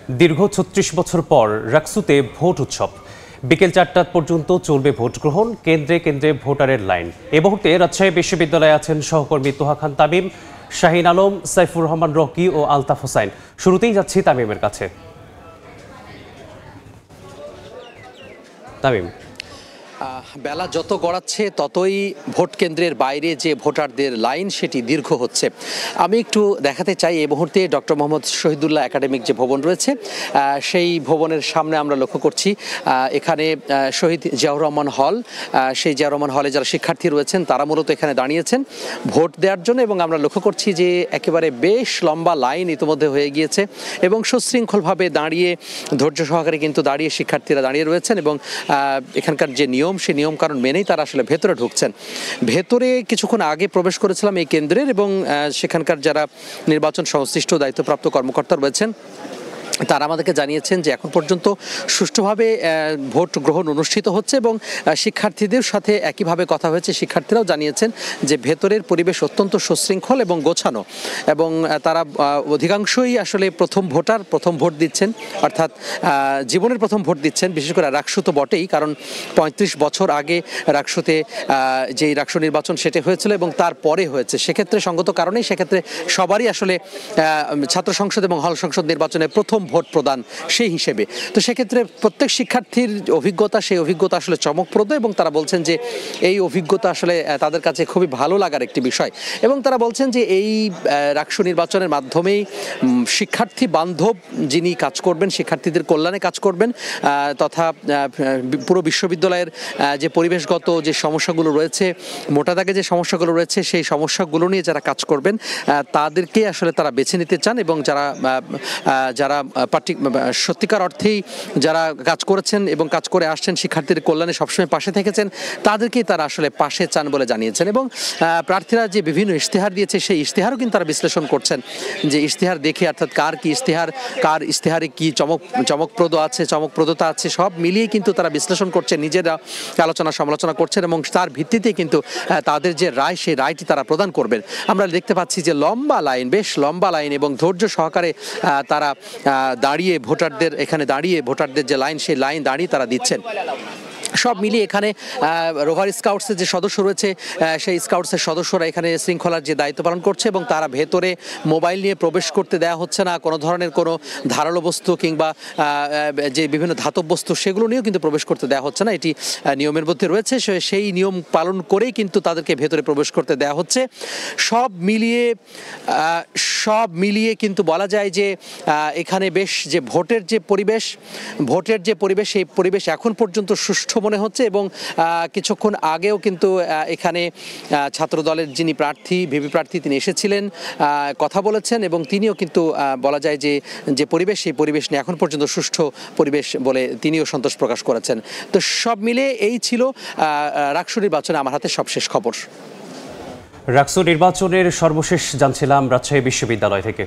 দীর্ঘ ৩৬ বছর পর রাকসুতে ভোট উৎসব। বিকেল ৪টা পর্যন্ত চলবে ভোট গ্রহণ। কেন্দ্রে কেন্দ্রে ভোটারের লাইন। এ মুহূর্তে রাজশাহী বিশ্ববিদ্যালয়ে আছেন সহকর্মী তোহা খান তামিম, শাহিন আলম, সাইফুর রহমান রকি ও আলতাফ হোসাইন। শুরুতেই যাচ্ছি তামিমের কাছে। তামিম, বেলা যত গড়াচ্ছে ততই ভোট কেন্দ্রের বাইরে যে ভোটারদের লাইন সেটি দীর্ঘ হচ্ছে। আমি একটু দেখাতে চাই এই মুহূর্তে ডক্টর মোহাম্মদ শহীদুল্লাহ একাডেমিক যে ভবন রয়েছে সেই ভবনের সামনে আমরা লক্ষ্য করছি এখানে শহীদ জিয়াউর রহমান হল, সেই জিয়াউর রহমান হলে যারা শিক্ষার্থী রয়েছেন তারা মূলত এখানে দাঁড়িয়েছেন ভোট দেওয়ার জন্য, এবং আমরা লক্ষ্য করছি যে একেবারে বেশ লম্বা লাইন ইতিমধ্যে হয়ে গিয়েছে এবং সুশৃঙ্খলভাবে দাঁড়িয়ে ধৈর্য সহকারে কিন্তু দাঁড়িয়ে শিক্ষার্থীরা দাঁড়িয়ে রয়েছেন এবং এখানকার যে নিয়ম সেই নিয়ম কারণ মেনেই তারা আসলে ভেতরে ঢুকছেন। ভেতরে কিছুক্ষণ আগে প্রবেশ করেছিলাম এই কেন্দ্রের, এবং সেখানকার যারা নির্বাচন সংশ্লিষ্ট দায়িত্বপ্রাপ্ত কর্মকর্তা রয়েছেন তারা আমাদেরকে জানিয়েছেন যে এখন পর্যন্ত সুষ্ঠুভাবে ভোট গ্রহণ অনুষ্ঠিত হচ্ছে এবং শিক্ষার্থীদের সাথে একইভাবে কথা হয়েছে। শিক্ষার্থীরাও জানিয়েছেন যে ভেতরের পরিবেশ অত্যন্ত সুশৃঙ্খল এবং গোছানো, এবং তারা অধিকাংশই আসলে প্রথম ভোট দিচ্ছেন, অর্থাৎ জীবনের প্রথম ভোট দিচ্ছেন। বিশেষ করে রাকসু তো বটেই, কারণ ৩৫ বছর আগে রাকসুতে যেই রাকসু নির্বাচন সেটা হয়েছিল এবং তারপরে হয়েছে। সেক্ষেত্রে সঙ্গত কারণেই সেক্ষেত্রে সবারই আসলে ছাত্র সংসদ এবং হল সংসদ নির্বাচনে প্রথম ভোট প্রদান সেই হিসেবে। তো সেক্ষেত্রে প্রত্যেক শিক্ষার্থীর অভিজ্ঞতা, সেই অভিজ্ঞতা আসলে চমকপ্রদ, এবং তারা বলছেন যে এই অভিজ্ঞতা আসলে তাদের কাছে খুবই ভালো লাগার একটি বিষয়। এবং তারা বলছেন যে এই রাকসু নির্বাচনের মাধ্যমেই শিক্ষার্থী বান্ধব যিনি কাজ করবেন, শিক্ষার্থীদের কল্যাণে কাজ করবেন, তথা পুরো বিশ্ববিদ্যালয়ের যে পরিবেশগত যে সমস্যাগুলো রয়েছে, মোটা দাগে যে সমস্যাগুলো রয়েছে সেই সমস্যাগুলো নিয়ে যারা কাজ করবেন তাদেরকে আসলে তারা বেছে নিতে চান, এবং যারা সত্যিকার অর্থেই যারা কাজ করেছেন এবং কাজ করে আসছেন, শিক্ষার্থীদের কল্যাণে সবসময় পাশে থেকেছেন, তাদেরকেই তারা আসলে পাশে চান বলে জানিয়েছেন। এবং প্রার্থীরা যে বিভিন্ন ইশতেহার দিয়েছে সেই ইশতেহারও কিন্তু তারা বিশ্লেষণ করছেন, যে ইশতেহার দেখে অর্থাৎ কার ইশতেহারে কি চমকপ্রদতা আছে সব মিলিয়ে কিন্তু তারা বিশ্লেষণ করছেন, নিজেরা আলোচনা সমালোচনা করছেন, এবং তার ভিত্তিতে কিন্তু তাদের যে রায় সেই রায়টি তারা প্রদান করবেন। আমরা দেখতে পাচ্ছি যে বেশ লম্বা লাইন, এবং ধৈর্য সহকারে তারা দাঁড়িয়ে ভোটারদের যে লাইন সেই লাইন দাঁড়িয়ে তারা দিচ্ছেন। সব মিলিয়ে এখানে রোভার স্কাউটসের যে সদস্য রয়েছে সেই স্কাউটসের সদস্যরা এখানে শৃঙ্খলার যে দায়িত্ব পালন করছে, এবং তারা ভেতরে মোবাইল নিয়ে প্রবেশ করতে দেওয়া হচ্ছে না, কোনো ধরনের কোনো ধারালো বস্তু কিংবা যে বিভিন্ন ধাতব বস্তু সেগুলো নিয়েও কিন্তু প্রবেশ করতে দেওয়া হচ্ছে না। এটি নিয়মের মধ্যে রয়েছে, সেই নিয়ম পালন করেই কিন্তু তাদেরকে ভেতরে প্রবেশ করতে দেওয়া হচ্ছে। সব মিলিয়ে কিন্তু বলা যায় যে এখানে বেশ যে ভোটের যে পরিবেশ সেই পরিবেশ এখন পর্যন্ত সুষ্ঠু মনে হচ্ছে। এবং কিছুক্ষণ আগেও কিন্তু এখানে ছাত্র দলের যিনি ভিপি প্রার্থী তিনি এসেছিলেন, কথা বলেছেন, এবং তিনিও কিন্তু বলা যায় যে পরিবেশ সেই পরিবেশ নিয়ে এখন পর্যন্ত সুষ্ঠু পরিবেশ বলে তিনিও সন্তোষ প্রকাশ করেছেন। তো সব মিলে এই ছিল রাকসু নির্বাচনে আমার হাতে সবশেষ খবর। রাকসু নির্বাচনের সর্বশেষ জানছিলাম রাজশাহী বিশ্ববিদ্যালয় থেকে।